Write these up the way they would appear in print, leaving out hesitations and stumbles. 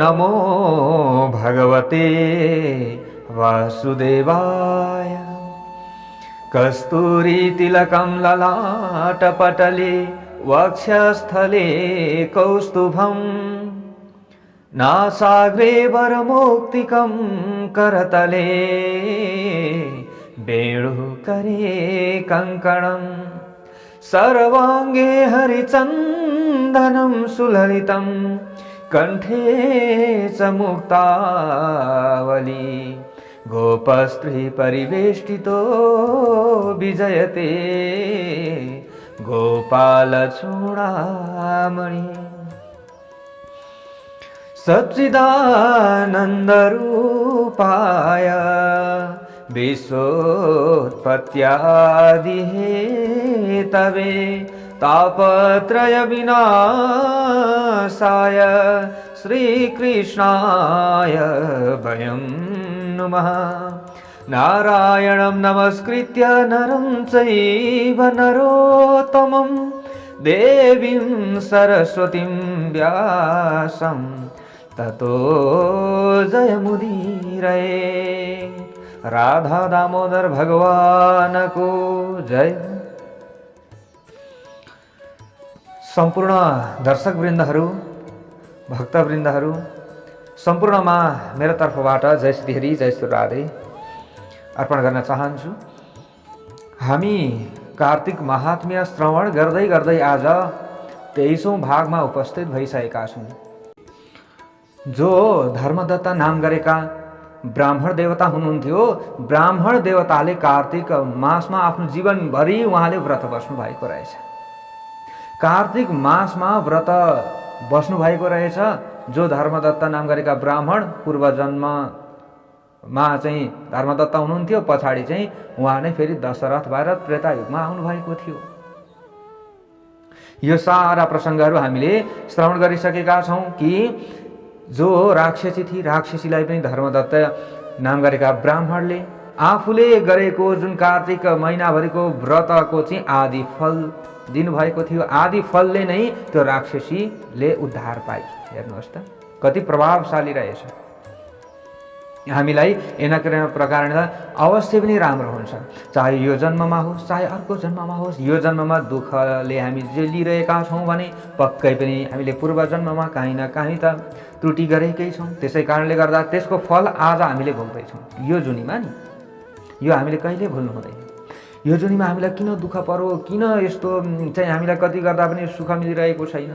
नमो भगवते वासुदेवाय। कस्तूरी तिलकं ललाटपटले वक्षस्थले कौस्तुभं, नासाग्रे वरमौक्तिकं करतले वेणुकरे कङ्कणं। सर्वाङ्गे हरिचन्दनं सुललितं कण्ठे च मुक्तावली। गोपस्त्री परिवेष्टितो विजयते गोपालचूडामणि। सच्चिदानन्दरूपाय विश्वोत्पत्त्यादिहेतवे तापत्रय विनाशाय श्रीकृष्णाय वयं नुमः। नारायणं नमस्कृत्य नरं चैव नरोत्तमं, देवीं सरस्वतीं व्यासं ततो जयमुदीरये। राधा दामोदर भगवान को जय। सम्पूर्ण दर्शकवृन्दहरू, भक्तवृन्दहरू सम्पूर्णमा मेरो तर्फबाट जय श्री हरि जय श्री राधे अर्पण गर्न चाहन्छु। हामी कार्तिक महात्म्य श्रवण गर्दै गर्दै आज 23औं भागमा उपस्थित भइसकेका छौँ। जो धर्मदत्त नाम गरेका ब्राह्मण देवता हुनुहुन्थ्यो, ब्राह्मण देवताले कार्तिक मासमा आफ्नो जीवनभरि उहाँले व्रत बस्नु भएको रहेछ। कार्तिक मासमा व्रत बस्नु भएको रहेछ। जो धर्मदत्त नाम गरेका ब्राह्मण पूर्वजन्ममा चाहिँ धर्मदत्त हुनुहुन्थ्यो, पछाडि चाहिँ उहाँ नै फेरि दशरथ भएर त्रेतायुगमा आउनु भएको थियो। यो सारा प्रसङ्गहरू हामीले श्रवण गरिसकेका छौँ कि जो राक्षसी थिए, राक्षसीलाई पनि धर्मदत्त नाम गरेका ब्राह्मणले आफूले गरेको जुन कार्तिक महिनाभरिको व्रतको चाहिँ आदि फल दिनुभएको थियो। आदि फलले नै त्यो राक्षसीले उद्धार पाए। हेर्नुहोस् त कति प्रभावशाली रहेछ। हामीलाई एना प्रकारले अवश्य पनि राम्रो हुन्छ, चाहे यो जन्ममा होस् चाहे अर्को जन्ममा होस्। यो जन्ममा दुःखले हामी जे लिइरहेका छौँ भने पक्कै पनि हामीले पूर्व जन्ममा काहीँ न काहीँ त त्रुटि गरेकै छौँ। त्यसै कारणले गर्दा त्यसको फल आज हामीले भोग्दैछौँ यो जुनीमा नि। यो हामीले कहिले भुल्नु हुँदैन। यो जुनीमा हामीलाई किन दुःख पर्यो, किन यस्तो चाहिँ हामीलाई कति गर्दा पनि सुख मिलिरहेको छैन।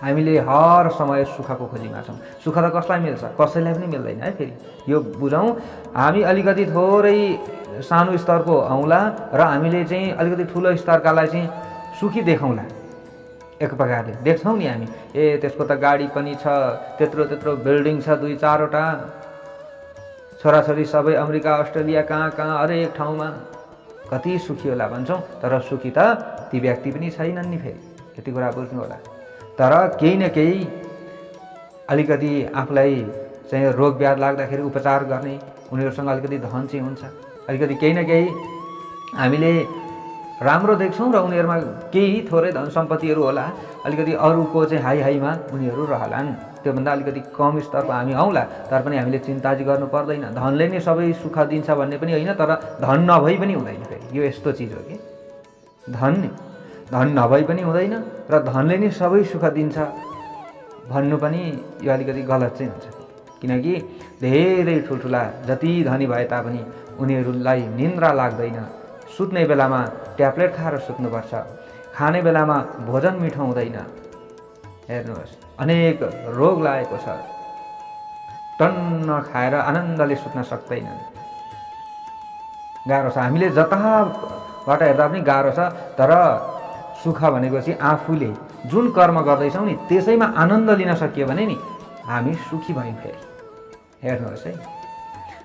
हामीले हर समय सुखको खोजीमा छौँ। सुख त कसलाई मिल्छ, कसैलाई पनि मिल्दैन है। फेरि यो बुझौँ, हामी अलिकति थोरै सानो स्तरको हौँला र हामीले चाहिँ अलिकति ठुलो स्तरकालाई चाहिँ सुखी देखाउँला। एक प्रकारले देख्छौँ नि हामी, ए त्यसको त गाडी पनि छ, त्यत्रो त्यत्रो बिल्डिङ छ, 2-4वटा, छोराछोरी सबै अमेरिका अस्ट्रेलिया कहाँ कहाँ हरेक ठाउँमा, कति सुखी होला भन्छौँ। तर सुखी त ती व्यक्ति पनि छैनन् नि। फेरि यति कुरा बुझ्नु होला। तर केही न केही अलिकति आफूलाई चाहिँ रोग व्याध लाग्दाखेरि उपचार गर्ने उनीहरूसँग अलिकति धन चाहिँ हुन्छ। अलिकति केही न केही हामीले राम्रो देख्छौँ र उनीहरूमा केही थोरै धन सम्पत्तिहरू होला। अलिकति अरूको चाहिँ हाईमा उनीहरू रहलान्। त्योभन्दा अलिकति कम स्तरको हामी हौँला। तर पनि हामीले चिन्ता चाहिँ गर्नु पर्दैन। धनले नै सबै सुख दिन्छ भन्ने पनि होइन, तर धन नभई पनि हुँदैन। फेरि यो यस्तो चिज हो कि धन नभई पनि हुँदैन र धनले नै सबै सुख दिन्छ भन्नु पनि यो अलिकति गलत चाहिँ हुन्छ। किनकि धेरै ठुल्ठुला जति धनी भए तापनि उनीहरूलाई निन्द्रा लाग्दैन। सुत्ने बेलामा ट्याब्लेट खाएर सुत्नुपर्छ, खाने बेलामा भोजन मिठो हुँदैन। हेर्नुहोस्, अनेक रोग लागेको छ, टन्न खाएर आनन्दले सुत्न सक्दैनन्। गाह्रो छ। हामीले जताबाट हेर्दा पनि गाह्रो छ। तर सुख भनेको चाहिँ आफूले जुन कर्म गर्दैछौँ नि त्यसैमा आनन्द लिन सकियो भने नि हामी सुखी भयौँ। फेरि हेर्नुहोस् है,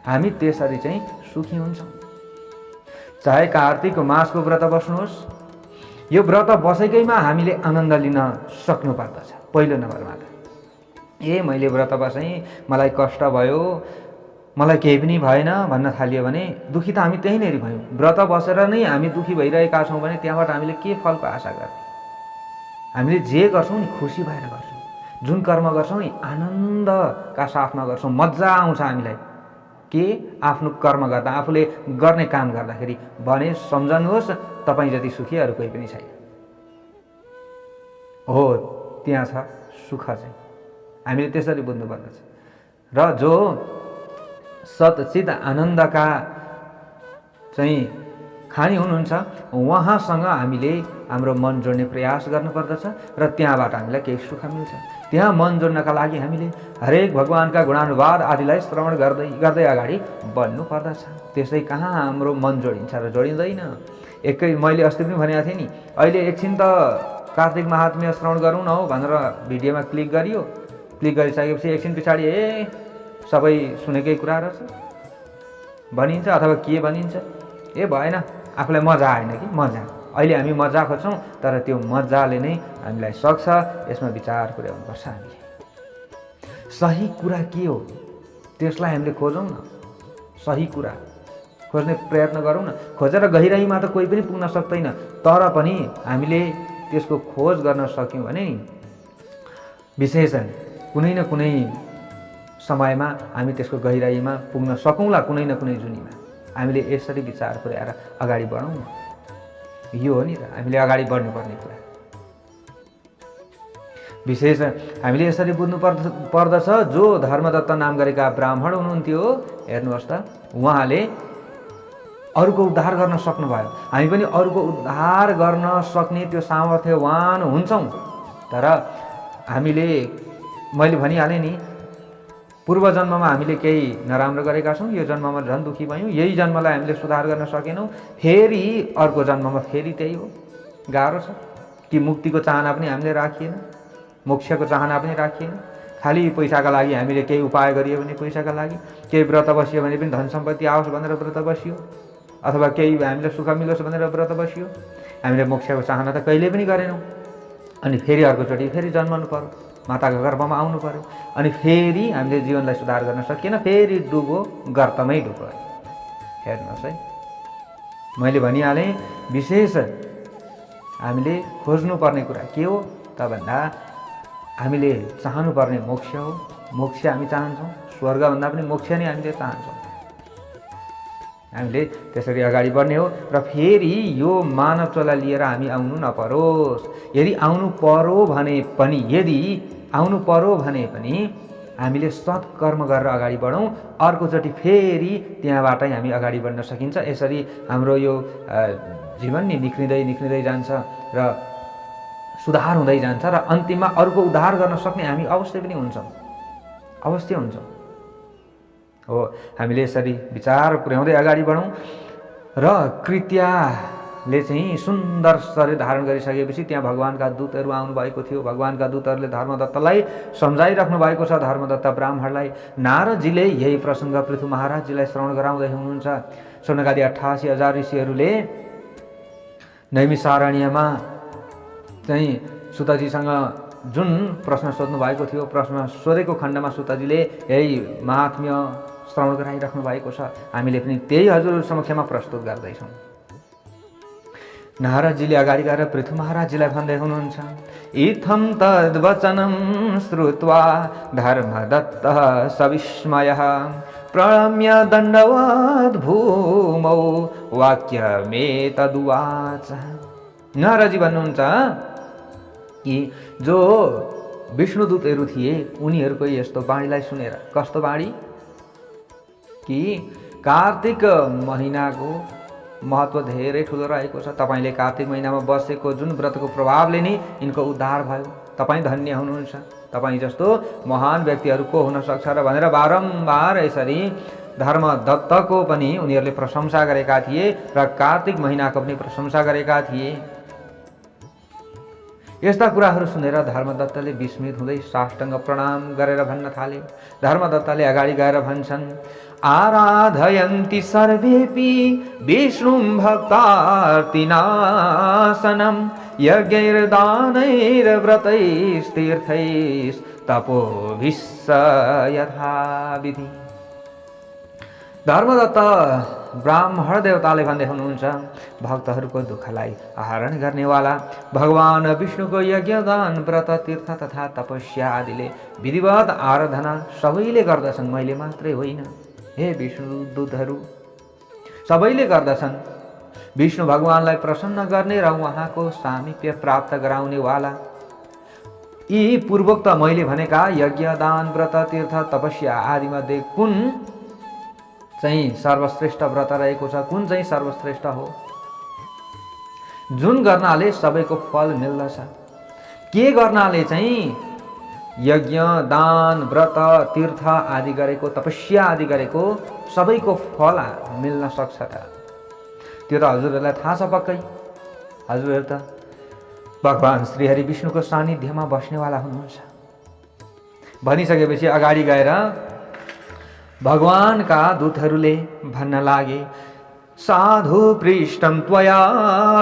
हामी त्यसरी चाहिँ सुखी हुन्छौँ। चाहे कार्तिक मासको व्रत बस्नुहोस्, यो व्रत बसेकैमा हामीले आनन्द लिन सक्नु पर्दछ। पहिलो नम्बरमा त मैले व्रत बसेँ, मलाई कष्ट भयो, मलाई केही पनि भएन भन्न थालियो भने दुखी त हामी त्यहीँनेरि भयौँ। व्रत बसेर नै हामी दुखी भइरहेका छौँ भने त्यहाँबाट हामीले के फलको आशा गर्ने। हामीले जे गर्छौँ नि खुसी भएर गर्छौँ। जुन कर्म गर्छौँ नि आनन्दका साथमा गर्छौँ, मजा आउँछ हामीलाई। के आफ्नो कर्म गर्दा, आफूले गर्ने काम गर्दाखेरि भने सम्झनुहोस् तपाईँ जति सुखी अरू कोही पनि छैन। हो त्यहाँ छ सुख चाहिँ, हामीले त्यसरी बुझ्नुपर्दछ। र जो सच्चित आनन्दका चाहिँ खानी हुनुहुन्छ उहाँसँग हामीले हाम्रो मन जोड्ने प्रयास गर्नुपर्दछ र त्यहाँबाट हामीलाई केही सुख मिल्छ। त्यहाँ मन जोड्नका लागि हामीले हरेक भगवान्का गुणानुवाद आदिलाई श्रवण गर्दै गर्दै अगाडि बढ्नु पर्दछ। त्यसै कहाँ हाम्रो मन जोडिन्छ र जोडिँदैन। मैले अस्ति पनि भनेको थिएँ नि, अहिले एकछिन त कार्तिक महात्म्य श्रवण गरौँ न हौ भनेर भिडियोमा क्लिक गरियो, क्लिक गरिसकेपछि एकछिन पछाडि सबै सुनेकै कुरा रहेछ भनिन्छ अथवा के भनिन्छ, भएन, आफूलाई मजा आएन कि मजा। अहिले हामी मजा खोज्छौँ तर त्यो मजाले नै हामीलाई सक्छ, यसमा विचार पुर्याउनुपर्छ। हामीले सही कुरा के हो त्यसलाई हामीले खोजौँ न, सही कुरा खोज्ने प्रयत्न गरौँ न। खोजेर गहिराइमा त कोही पनि पुग्न सक्दैन, तर पनि हामीले त्यसको खोज गर्न सक्यौँ भने विशेषण कुनै न कुनै समयमा हामी त्यसको गहिराइमा पुग्न सकौँला, कुनै न कुनै जुनीमा। हामीले यसरी विचार पुर्याएर अगाडि बढौँ न, यो हो नि त हामीले अगाडि बढ्नुपर्ने कुरा। विशेष हामीले यसरी बुझ्नु पर्दछ। जो धर्मदत्त नाम गरेका ब्राह्मण हुनुहुन्थ्यो, हेर्नुहोस् त, उहाँले अरूको उद्धार गर्न सक्नुभयो। हामी पनि अरूको उद्धार गर्न सक्ने त्यो सामर्थ्यवान हुन्छौँ, तर हामीले मैले भनिहालेँ नि, पूर्व जन्ममा हामीले केही नराम्रो गरेका छौँ, यो जन्ममा झन् दुःखी भयौँ, यही जन्मलाई हामीले सुधार गर्न सकेनौँ, फेरि अर्को जन्ममा फेरि त्यही हो। गाह्रो छ कि मुक्तिको चाहना पनि हामीले राखिएन, मोक्षको चाहना पनि राखिएन। खालि पैसाका लागि हामीले केही उपाय गरियो भने पैसाका लागि, केही व्रत बसियो भने पनि धन सम्पत्ति आओस् भनेर व्रत बसियो, अथवा केही हामीलाई सुख मिलोस् भनेर व्रत बसियो। हामीले मोक्षको चाहना त कहिले पनि गरेनौँ। अनि फेरि अर्कोचोटि फेरि जन्मनु पर्यो, माताको गर्भमा आउनु पर्यो, अनि फेरि हामीले जीवनलाई सुधार गर्न सकिएन, फेरि डुबो गर्तमै डुब्यो। हेर्नुहोस् है, मैले भनिहालेँ विशेष हामीले खोज्नुपर्ने कुरा के हो त भन्दा हामीले चाहनुपर्ने मोक्ष हो। मोक्ष हामी चाहन्छौँ, स्वर्गभन्दा पनि मोक्ष नै हामीले चाहन्छौँ। हामीले त्यसरी अगाडि बढ्ने हो र फेरि यो मानव चोला लिएर हामी आउनु नपरोस्। यदि आउनु पर्यो भने पनि हामीले सत्कर्म गरेर अगाडि बढौँ, अर्कोचोटि फेरि त्यहाँबाटै हामी अगाडि बढ्न सकिन्छ। यसरी हाम्रो यो जीवन नि निक्लिँदै जान्छ र सुधार हुँदै जान्छ र अन्तिममा अरूको उद्धार गर्न सक्ने हामी अवश्य पनि हुन्छौँ, अवश्य हुन्छौँ। हो, हामीले यसरी विचार पुर्याउँदै अगाडि बढौँ। र कृत्याले चाहिँ सुन्दर शरीर धारण गरिसकेपछि त्यहाँ भगवान्का दूतहरू आउनुभएको थियो। भगवान्का दूतहरूले धर्मदत्तलाई सम्झाइराख्नु भएको छ, धर्मदत्त ब्राह्मणलाई। नारदजीले यही प्रसङ्ग पृथु महाराजजीलाई श्रवण गराउँदै हुनुहुन्छ। सोनकादि 88,000 ऋषिहरूले नैमिषारण्यमा चाहिँ सुतजीसँग जुन प्रश्न सोध्नु भएको थियो, प्रश्न सोधेको खण्डमा सुतजीले यही महात्म्य श्रवण गराइराख्नु भएको छ। हामीले पनि त्यही हजुर समक्षमा प्रस्तुत गर्दैछौँ। नारदजीले अगाडि गएर पृथु महाराजजीलाई भन्दै हुनुहुन्छ, इत्थं तद्वचनं श्रुत्वा धर्मदत्तः सविस्मयः प्रणम्य दण्डवत् भूमौ वाक्यमेतदुवाच। नारदजी भन्नुहुन्छ कि जो विष्णुदूतहरू थिए उनीहरूको यस्तो बाणीलाई सुनेर, कस्तो बाणी कि कार्तिक महिनाको महत्त्व धेरै ठुलो रहेको छ। तपाईँले कार्तिक महिनामा बसेको जुन व्रतको प्रभावले नै यिनको उद्धार भयो। तपाईँ धन्य हुनुहुन्छ, तपाईँ जस्तो महान व्यक्तिहरू को हुन सक्छ र भनेर बारम्बार यसरी धर्मदत्तको पनि उनीहरूले प्रशंसा गरेका थिए र कार्तिक महिनाको पनि प्रशंसा गरेका थिए। यस्ता कुराहरू सुनेर धर्मदत्तले विस्मित हुँदै साष्टाङ्ग प्रणाम गरेर भन्न थाले। धर्मदत्तले अगाडि गएर भन्छन्, आराधयन्ति सर्वेपि विष्णुं भक्तार्तिनाशनं यज्ञैर्दानैर्व्रतैस्तीर्थैस्तपोभिश्च यथाविधि। धर्मदत्त ब्राह्मण देवताले भन्दै हुनुहुन्छ, भक्तहरूको दुःखलाई आहरण गर्नेवाला भगवान विष्णुको यज्ञदान व्रत तीर्थ तथा तपस्या आदिले विधिवत आराधना सबैले गर्दछन्, मैले मात्रै होइन। हे विष्णु दूतहरू सबैले गर्दछन्। विष्णु भगवानलाई प्रसन्न गर्ने र उहाँको सामिप्य प्राप्त गराउनेवाला यी पूर्वोक्त मैले भनेका यज्ञ दान व्रत तीर्थ तपस्या आदिमध्ये कुन चाहिँ सर्वश्रेष्ठ व्रत रहेको छ, कुन चाहिँ सर्वश्रेष्ठ हो, जुन गर्नाले सबैको फल मिल्दछ, के गर्नाले चाहिँ यज्ञ दान व्रत तीर्थ आदि गरेको तपस्या आदि गरेको सबैको फल मिल्न सक्छ त? त्यो त हजुरहरूलाई थाहा छ पक्कै। हजुरहरू त भगवान श्रीहरि विष्णुको सानिध्यमा बस्नेवाला हुनुहुन्छ। भनिसकेपछि अगाडि गएर भगवानका दूतहरूले भन्न लागे, साधु पृष्ठम त्वया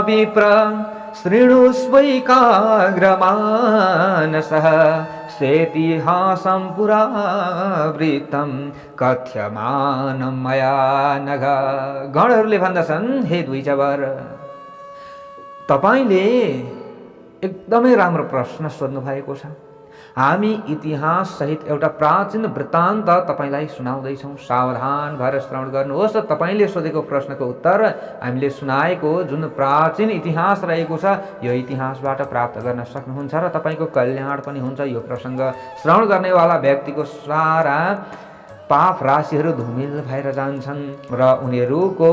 विप्र शृणुस्वैकाग्रमानसः सेतिहासं पुरावृत्तं कथ्यमानं मया नघ। गणहरूले भन्दछन्, हे द्विजवर, तपाईले एकदमै राम्रो प्रश्न सोध्नु भएको छ। हामी इतिहास सहित एउटा प्राचीन वृत्तान्त तपाईलाई सुनाउँदैछौँ, सावधान भएर श्रवण गर्नुहोस्। तपाईले सोधेको प्रश्नको उत्तर हामीले सुनाएको जुन प्राचीन इतिहास रहेको छ, यो इतिहासबाट प्राप्त गर्न सक्नुहुन्छ र तपाईको कल्याण पनि हुन्छ। यो प्रसङ्ग श्रवण गर्नेवाला व्यक्तिको सारा पाप राशिहरू धुमिल भएर जान्छन् र उनीहरूको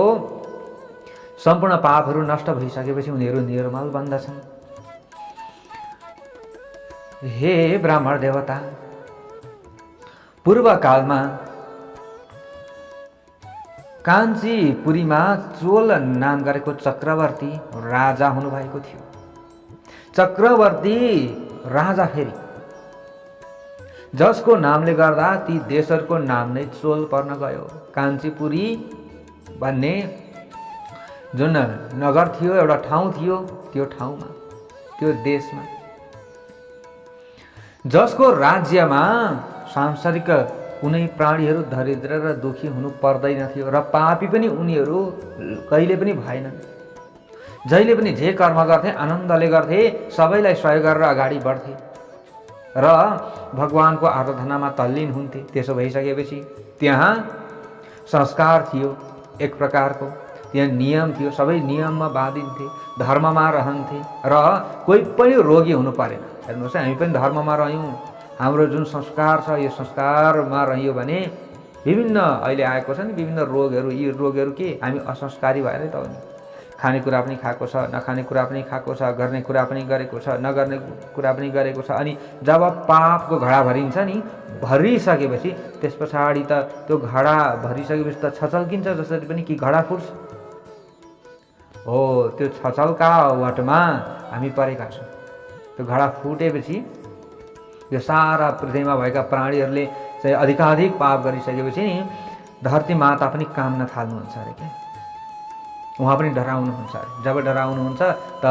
सम्पूर्ण पापहरू नष्ट भइसकेपछि उनीहरू निर्मल बन्दछन्। हे ब्राह्मण देवता, पूर्वकालमा काञ्चीपुरीमा चोल नाम गरेको चक्रवर्ती राजा हुनुभएको थियो। चक्रवर्ती राजा फेरि जसको नामले गर्दा ती देशहरूको नाम नै चोल पर्न गयो। काञ्चीपुरी भन्ने जुन नगर थियो, एउटा ठाउँ थियो, त्यो ठाउँमा, त्यो देशमा, जसको राज्यमा सांसारिक कुनै प्राणीहरू दरिद्र र दुखी हुनु पर्दैन थियो र पापी पनि उनीहरू कहिले पनि भएनन्। जहिले पनि जे कर्म गर्थे आनन्दले गर्थे, सबैलाई सहयोग गरेर अगाडि बढ्थे र भगवानको आराधनामा तल्लीन हुन्थे। त्यसो भइसकेपछि त्यहाँ संस्कार थियो एक प्रकारको, त्यहाँ नियम थियो, सबै नियममा बाँधिन्थे, धर्ममा रहन्थे र कोही पनि रोगी हुनु परेन। हेर्नुहोस्, हामी पनि धर्ममा रह्यौँ, हाम्रो जुन संस्कार छ यो संस्कारमा रह्यो भने विभिन्न अहिले आएको छ नि विभिन्न रोगहरू, यी रोगहरू के हामी असंस्कारी भएरै त हो नि। खानेकुरा पनि खाएको छ, नखाने कुरा पनि खाएको छ, गर्ने कुरा पनि गरेको छ, नगर्ने कुरा पनि गरेको छ। अनि जब पापको घडा भरिन्छ नि, भरिसकेपछि त्यस पछाडि त त्यो घडा भरिसकेपछि त छचल्किन्छ जसरी पनि कि घडा फुट्छ। हो, त्यो छचल्कावटमा हामी परेका छौँ। त्यो घडा फुटेपछि यो सारा पृथ्वीमा भएका प्राणीहरूले चाहिँ अधिकाधिक पाप गरिसकेपछि नि धरती माता पनि काम्न थाल्नुहुन्छ अरे क्या, उहाँ पनि डराउनुहुन्छ अरे। जब डराउनुहुन्छ त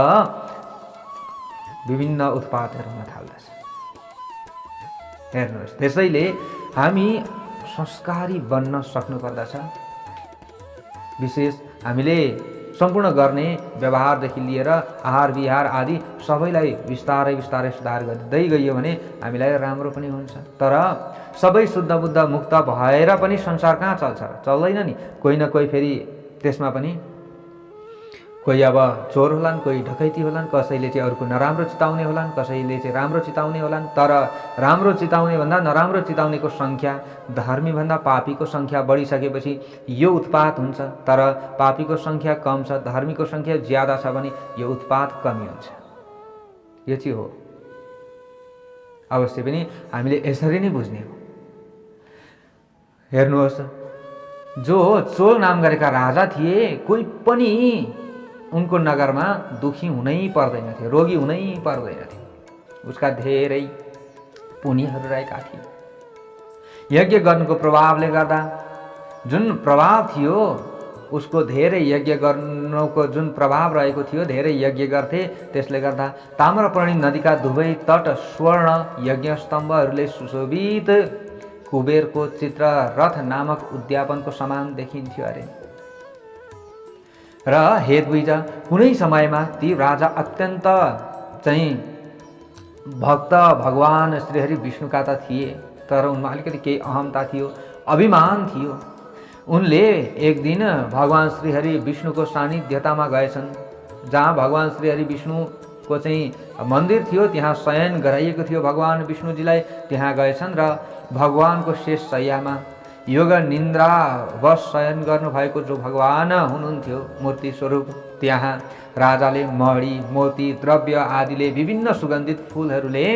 विभिन्न उत्पातहरू हुन थाल्दछ। हेर्नुहोस्, त्यसैले हामी संस्कारी बन्न सक्नुपर्दछ। विशेष हामीले सम्पूर्ण गर्ने व्यवहारदेखि लिएर आहार विहार आदि सबैलाई बिस्तारै बिस्तारै सुधार गर्दै गइयो भने हामीलाई राम्रो पनि हुन्छ। तर सबै शुद्ध बुद्ध मुक्त भएर पनि संसार कहाँ चल्छ र? चल्दैन नि। कोही न कोही फेरि त्यसमा पनि कोही अब चोर होलान्, कोही ढकैती होलान्, कसैले चाहिँ अरूको नराम्रो चिताउने होलान्, कसैले चाहिँ राम्रो चिताउने होलान्। तर राम्रो चिताउने भन्दा नराम्रो चिताउनेको सङ्ख्या, धर्मी भन्दा पापीको सङ्ख्या बढिसकेपछि यो उत्पात हुन्छ। तर पापीको सङ्ख्या कम छ, धर्मीको सङ्ख्या ज्यादा छ भने यो उत्पात कमी हुन्छ। यो चाहिँ हो, अवश्य पनि हामीले यसरी नै बुझ्ने हो। हेर्नुहोस्, जो चोल नाम गरेका राजा थिए, कोही पनि उनको नगरमा दुखी हुनै पर्दैन थियो, रोगी हुनै पर्दैन थियो। उसका धेरै पुण्यहरू रहेका थिए। यज्ञ गर्नुको प्रभावले गर्दा जुन प्रभाव थियो, उसको धेरै यज्ञ गर्नुको जुन प्रभाव रहेको थियो, धेरै यज्ञ गर्थे। त्यसले गर्दा ताम्रपर्णी नदीका दुवै तट स्वर्ण यज्ञ स्तम्भहरूले सुशोभित कुबेरको चित्र रथ नामक उद्यापनको समान देखिन्थ्यो अरे। र हे द्विज, कुनै समयमा ती राजा अत्यन्त चाहिँ भक्त भगवान श्रीहरि विष्णुका त थिए, तर उनमा अलिकति केही अहमता थियो, अभिमान थियो। उनले एक दिन भगवान श्रीहरि विष्णुको सानिध्यतामा गएछन्। जहाँ भगवान श्रीहरि विष्णुको चाहिँ मन्दिर थियो त्यहाँ शयन गराइएको थियो भगवान विष्णुजीलाई। त्यहाँ गएछन् र भगवानको शेष शय्यामा योग निन्द्रावश शयन गर्नुभएको जो भगवान हुनुहुन्थ्यो मूर्ति स्वरूप, त्यहाँ राजाले मणि मोती द्रव्य आदिले विभिन्न सुगन्धित फुलहरूले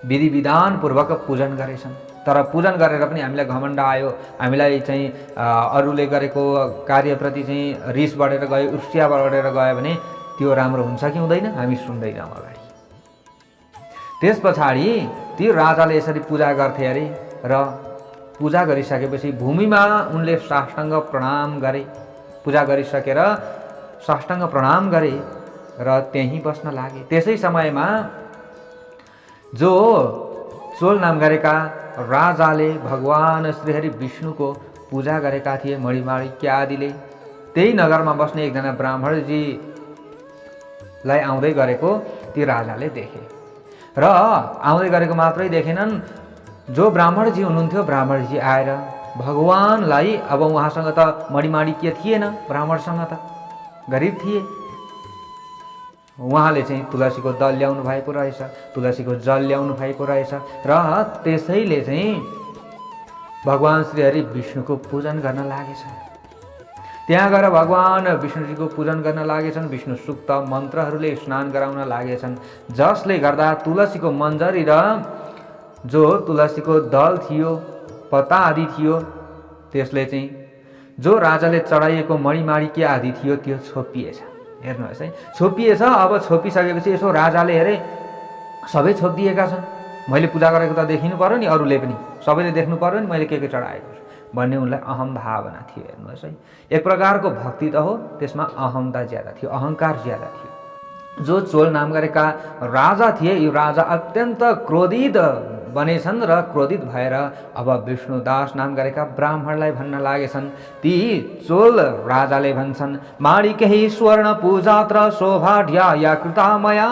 विधि विधानपूर्वक पूजन गरेछन्। तर पूजन गरेर पनि हामीलाई घमण्ड आयो, हामीलाई चाहिँ अरूले गरेको कार्यप्रति चाहिँ रिस बढेर गयो, ईर्ष्या बढेर गयो भने त्यो राम्रो हुन्छ कि हुँदैन हामी सुन्दैनौँ अगाडि। त्यस पछाडि ती राजाले यसरी पूजा गर्थे अरे र पूजा गरिसकेपछि भूमिमा उनले साष्टाङ्ग प्रणाम गरे। पूजा गरिसकेर साष्टाङ्ग प्रणाम गरे र त्यहीँ बस्न लागे। त्यसै समयमा जो चोल नाम गरेका राजाले भगवान श्रीहरि विष्णुको पूजा गरेका थिए मणिमाणिक्य आदिले, त्यही नगरमा बस्ने एकजना ब्राह्मणजीलाई आउँदै गरेको ती राजाले देखे। र आउँदै गरेको मात्रै देखेनन्, जो ब्राह्मणजी हुनुहुन्थ्यो ब्राह्मणजी आएर भगवानलाई, अब उहाँसँग त मणिमाणिक्य थिएन, ब्राह्मणसँग त गरिब थिए, उहाँले चाहिँ तुलसीको दल ल्याउनु भएको रहेछ, तुलसीको जल ल्याउनु भएको रहेछ र त्यसैले चाहिँ भगवान श्रीहरि विष्णुको पूजन गर्न लागेछन्। त्यहाँ गएर भगवान विष्णुजीको पूजन गर्न लागेछन्। विष्णु सूक्त मन्त्रहरूले स्नान गराउन लागेछन्, जसले गर्दा तुलसीको मन्जरी र जो तुलसीको दल थियो, पत्ता आदि थियो, त्यसले चाहिँ जो राजाले चढाइएको मणिमाणिक्य आदि थियो त्यो छोपिएछ। हेर्नुहोस् है, छोपिएछ। अब छोपिसकेपछि यसो राजाले हेरे सबै छोपिदिएका छन्, मैले पूजा गरेको त देखिनु पर्यो नि, अरूले पनि सबैले देख्नु पर्यो नि मैले के चढाएको छु भन्ने उनलाई अहम भावना थियो। हेर्नुहोस् है, एक प्रकारको भक्ति त हो, त्यसमा अहमता ज्यादा थियो, अहङ्कार ज्यादा थियो। जो चोल नाम गरेका राजा थिए, यो राजा अत्यन्त क्रोधित बनेछन् र क्रोधित भएर अब विष्णुदास नाम गरेका ब्राह्मणलाई भन्न लागेछन्। ती चोल राजाले भन्छन्, माणिक्यै स्वर्ण पूजात्र शोभाढ्या या कृता मया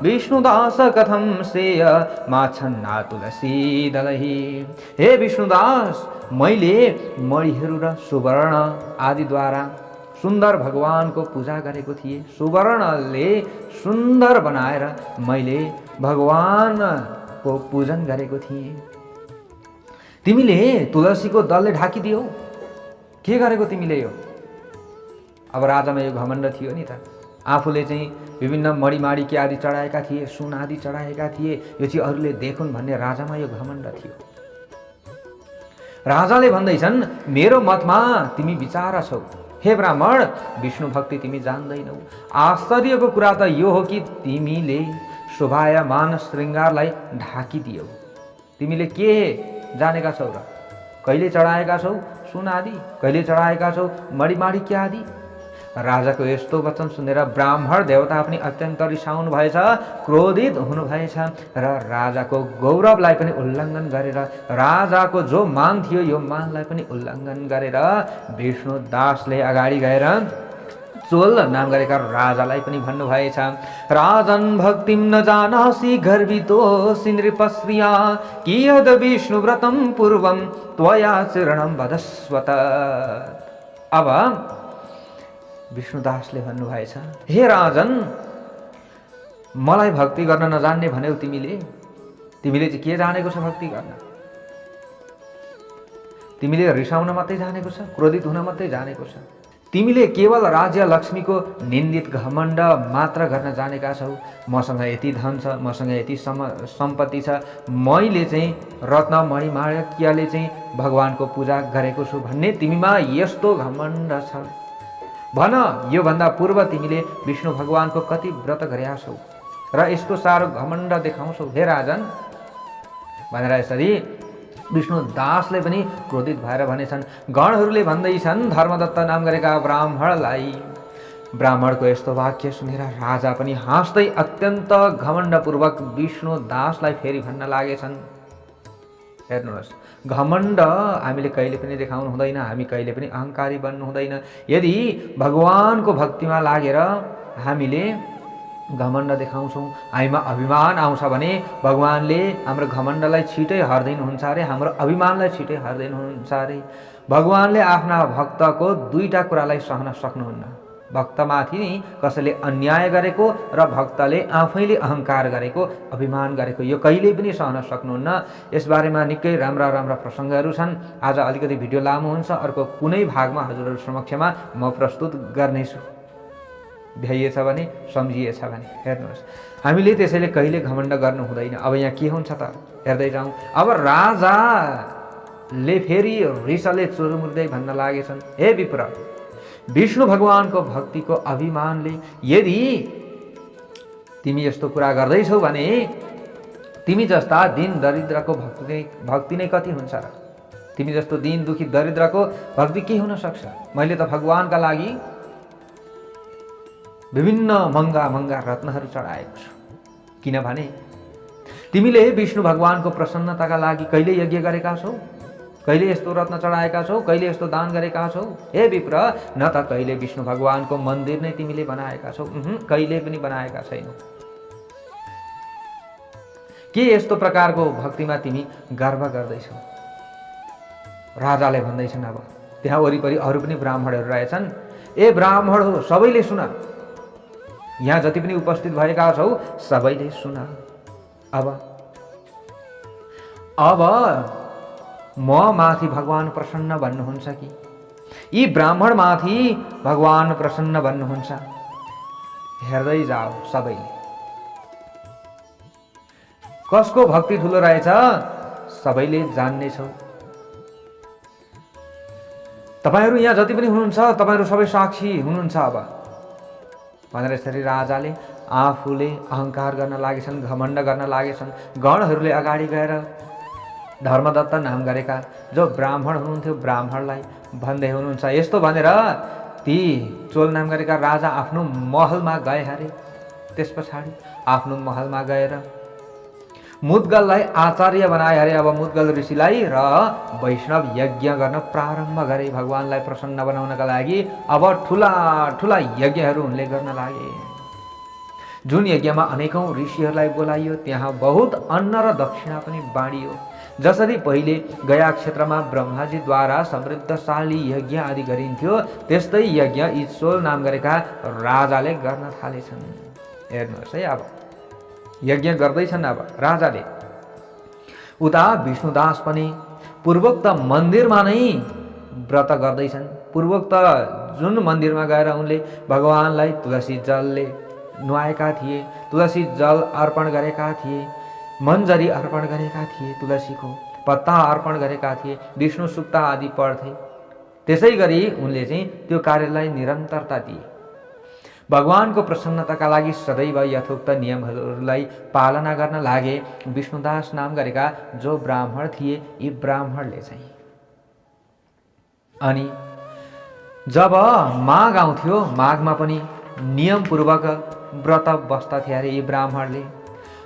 विष्णुदास कथं श्रेय माछन्ना तुलसी दलहि। हे विष्णुदास, मैले मणिहरू र सुवर्ण आदिद्वारा सुन्दर भगवानको पूजा गरेको थिएँ। सुवर्णले सुन्दर बनाएर मैले भगवानको पूजन गरेको थिएँ। तिमीले तुलसीको दलले ढाकिदियौ, के गरेको तिमीले यो? अब राजामा यो घमण्ड थियो नि त, आफूले चाहिँ विभिन्न मणिमाणिक्य आदि चढाएका थिए, सुन आदि चढाएका थिए, यो चाहिँ अरूले देखुन् भन्ने राजामा यो घमण्ड थियो। राजाले भन्दैछन्, मेरो मतमा तिमी बिचारा छौ। हे ब्राह्मण, विष्णु भक्ति तिमी जान्दैनौ। आश्चर्यको कुरा त यो हो कि तिमीले शोभायमान श्रृङ्गारलाई ढाकिदियौ। तिमीले के जानेका छौ र? कहिले चढाएका छौ सुन आदि, कहिले चढाएका छौ मणिमाणिक्य आदि? राजाको यस्तो वचन सुनेर ब्राह्मण देवता पनि अत्यन्त रिसाउनु भएछ, क्रोधित हुनुभएछ र राजाको गौरवलाई पनि उल्लङ्घन गरेर, राजाको जो मान थियो यो मानलाई पनि उल्लङ्घन गरेर विष्णुदासले अगाडि गएर चोल नाम गरेका राजालाई पनि भन्नुभएछ, राजन भक्तिम न जानासि गर्वितोऽसि नृपश्रिया कियद् विष्णुव्रतं पूर्वं त्वया चरणं वदस्वत। अब विष्णुदासले भन्नुभएछ, हे राजन, मलाई भक्ति गर्न नजान्ने भन्यौ तिमीले। तिमीले चाहिँ के जानेको छ भक्ति गर्न? तिमीले रिसाउन मात्रै जानेको छ, क्रोधित हुन मात्रै जानेको छ। तिमीले केवल राज्य लक्ष्मीको निन्दित घमण्ड मात्र गर्न जानेका छौ। मसँग यति धन छ, मसँग यति सम्पत्ति छ, मैले चाहिँ रत्न मणिमाणिक्यले चाहिँ भगवानको पूजा गरेको छु भन्ने तिमीमा यस्तो घमण्ड छ। भन, यो भन्दा पूर्व तिमीले विष्णु भगवानको कति व्रत गरेका छौ र यस्तो साह्रो घमण्ड देखाउँछौ हे राजन भनेर यसरी विष्णुदासले पनि क्रोधित भएर भनेछन्। गणहरूले भन्दैछन् धर्मदत्त नाम गरेका ब्राह्मणलाई। ब्राह्मणको यस्तो वाक्य सुनेर राजा पनि हाँस्दै अत्यन्त घमण्डपूर्वक विष्णुदासलाई फेरि भन्न लागेछन्, हेर्नुहोस्, घमण्ड हामीले कहिले पनि देखाउनु हुँदैन, हामी कहिले पनि अहङ्कारी बन्नु हुँदैन। यदि भगवानको भक्तिमा लागेर हामीले घमण्ड देखाउँछौँ, हामीमा अभिमान आउँछ भने भगवानले हाम्रो घमण्डलाई छिटै हर्दिनुहुन्छ अरे, हाम्रो अभिमानलाई छिटै हर्दिनुहुन्छ अरे। भगवानले आफ्ना भक्तको दुईटा कुरालाई सहन सक्नुहुन्न, भक्तमाथि कसैले अन्याय गरेको र भक्तले आफैले अहङ्कार गरेको, अभिमान गरेको, यो कहिल्यै पनि सहन सक्नुहुन्न। यसबारेमा निकै राम्रा राम्रा प्रसङ्गहरू छन्। आज अलिकति भिडियो लामो हुन्छ, अर्को कुनै भागमा हजुरहरू समक्षमा म प्रस्तुत गर्नेछु। भ्याइएछ भने, सम्झिएछ भने। हेर्नुहोस्, हामीले त्यसैले कहिले घमण्ड गर्नु हुँदैन। अब यहाँ के हुन्छ त हेर्दै जाउँ। अब राजाले फेरि रिसले चुरमुर्दै भन्न लागेछन्, हे विप्र, विष्णु भगवानको भक्तिको अभिमानले यदि तिमी यस्तो कुरा गर्दैछौ भने तिमी जस्ता दिन दरिद्रको भक्ति नै कति हुन्छ र? तिमी जस्तो दिन दुखी दरिद्रको भक्ति के हुन सक्छ? मैले त भगवानका लागि विभिन्न महँगा महँगा रत्नहरू चढाएको छु, किनभने तिमीले विष्णु भगवानको प्रसन्नताका लागि कहिले यज्ञ गरेका छौ? कहिले यस्तो रत्न चढाएका छौ? कहिले यस्तो दान गरेका छौ? हे विप्र, न त कहिले विष्णु भगवानको मन्दिर नै तिमीले बनाएका छौ, कहिले पनि बनाएका छैनौ। के यस्तो प्रकारको भक्तिमा तिमी गर्व गर्दैछौ? राजाले भन्दैछन्। अब त्यहाँ वरिपरि अरू पनि ब्राह्मणहरू रहेछन्। ए ब्राह्मण हो, सबैले सुन, यहाँ जति पनि उपस्थित भएका छौ सबैले सुन। अब म माथि भगवान प्रसन्न भन्नुहुन्छ कि यी ब्राह्मण माथि भगवान प्रसन्न भन्नुहुन्छ? हेर्दै जाऊ सबैले, कसको भक्ति ठुलो रहेछ सबैले जान्नेछौ। तपाईहरू यहाँ जति पनि हुनुहुन्छ तपाईहरू सबै साक्षी हुनुहुन्छ। अब भनेर यसरी राजाले आफूले अहङ्कार गर्न लागेछन्, घमण्ड गर्न लागेछन्। गणहरूले अगाडि गएर धर्मदत्त नाम गरेका जो ब्राह्मण हुनुहुन्थ्यो ब्राह्मणलाई भन्दै हुनुहुन्छ, यस्तो भनेर ती चोल नाम गरेका राजा आफ्नो महलमा गए अरे। त्यस पछाडि आफ्नो महलमा गएर मुद्गललाई आचार्य बनाए अरे। अब मुद्गल ऋषिलाई र वैष्णव यज्ञ गर्न प्रारम्भ गरे भगवानलाई प्रसन्न बनाउनका लागि। अब ठुला ठुला यज्ञहरू उनले गर्न लागे। जुन यज्ञमा अनेकौं ऋषिहरूलाई बोलाइयो, त्यहाँ बहुत अन्न र दक्षिणा पनि बाँडियो। जसरी पहिले गया क्षेत्रमा ब्रह्माजीद्वारा समृद्धशाली यज्ञ आदि गरिन्थ्यो, त्यस्तै यज्ञ यी चोल नाम गरेका राजाले गर्न थालेछन्। हेर्नुहोस् है, अब यज्ञ गर्दैछन् अब राजाले। उता विष्णुदास पनि पूर्वोक्त मन्दिरमा नै व्रत गर्दैछन्। पूर्वोक्त जुन मन्दिरमा गएर उनले भगवानलाई तुलसी जलले नुहाएका थिए, तुलसी जल अर्पण गरेका थिए, मन्जरी अर्पण गरेका थिए, तुलसीको पत्ता अर्पण गरेका थिए, विष्णु सुक्त आदि पढ्थे। त्यसै गरी उनले चाहिँ त्यो कार्यलाई निरन्तरता दिए। भगवानको प्रसन्नताका लागि सदैव यथोक्त नियमहरूलाई पालना गर्न लागे। विष्णुदास नाम गरेका जो ब्राह्मण थिए, यी ब्राह्मणले चाहिँ अनि जब माघ आउँथ्यो, माघमा पनि नियमपूर्वक व्रत बस्दथे अरे यी ब्राह्मणले।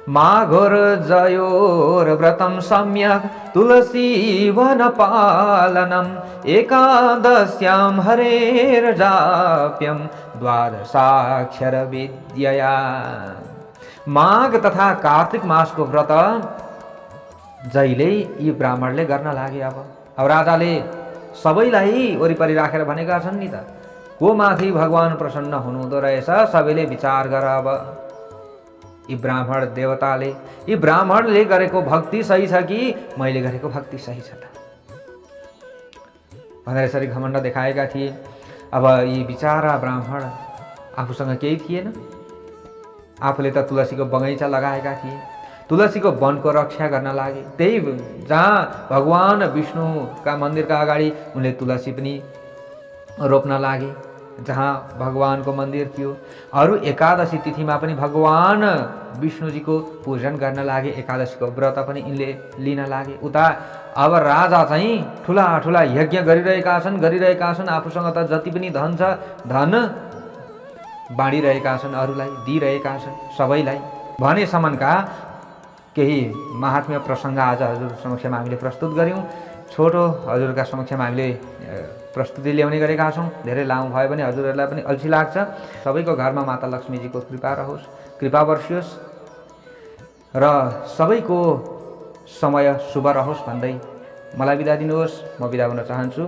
माघोर जयोर व्रतम सम्यक तुलसी वन पालनम एकादश्याम हरेर जाप्यम द्वादशाक्षर विद्यया। माघ तथा कार्तिक मासको व्रत जहिले यी ब्राह्मणले गर्न लागे। अब राजाले सबैलाई वरिपरि राखेर भनेका छन् नि त, को माथि भगवान प्रसन्न हुनुहुँदो रहेछ सबैले विचार गर। अब यी ब्राह्मण देवताले, यी ब्राह्मणले गरेको भक्ति सही छ कि मैले गरेको भक्ति सही छ त भनेर यसरी घमण्ड देखाएका थिए। अब यी बिचारा ब्राह्मण आफूसँग केही थिएन। आफूले त तुलसीको बगैँचा लगाएका थिए, तुलसीको वनको रक्षा गर्न लागे। त्यही जहाँ भगवान विष्णुका मन्दिरका अगाडि उनले तुलसी पनि रोप्न लागे, जहाँ भगवानको मन्दिर थियो। अरू एकादशी तिथिमा पनि भगवान विष्णुजीको पूजन गर्न लागे, एकादशीको व्रत पनि यिनले लिन लागे। उता अब राजा चाहिँ ठुला ठुला यज्ञ गरिरहेका छन्। आफूसँग त जति पनि धन छ, धन बाँडिरहेका छन्, अरूलाई दिइरहेका छन् सबैलाई। भनेसम्मका केही महात्म्य प्रसङ्ग आज हजुर समक्षमा हामीले प्रस्तुत गऱ्यौँ। छोटो हजुरका समक्षमा हामीले प्रस्तुति ल्याउने गरेका छौँ। धेरै लामो भयो भने हजुरहरूलाई पनि अल्छी लाग्छ। सबैको घरमा माता लक्ष्मीजीको कृपा रहोस्, कृपा बर्सियोस् र सबैको समय शुभ रहोस् भन्दै मलाई बिदा दिनुहोस्। म बिदा हुन चाहन्छु।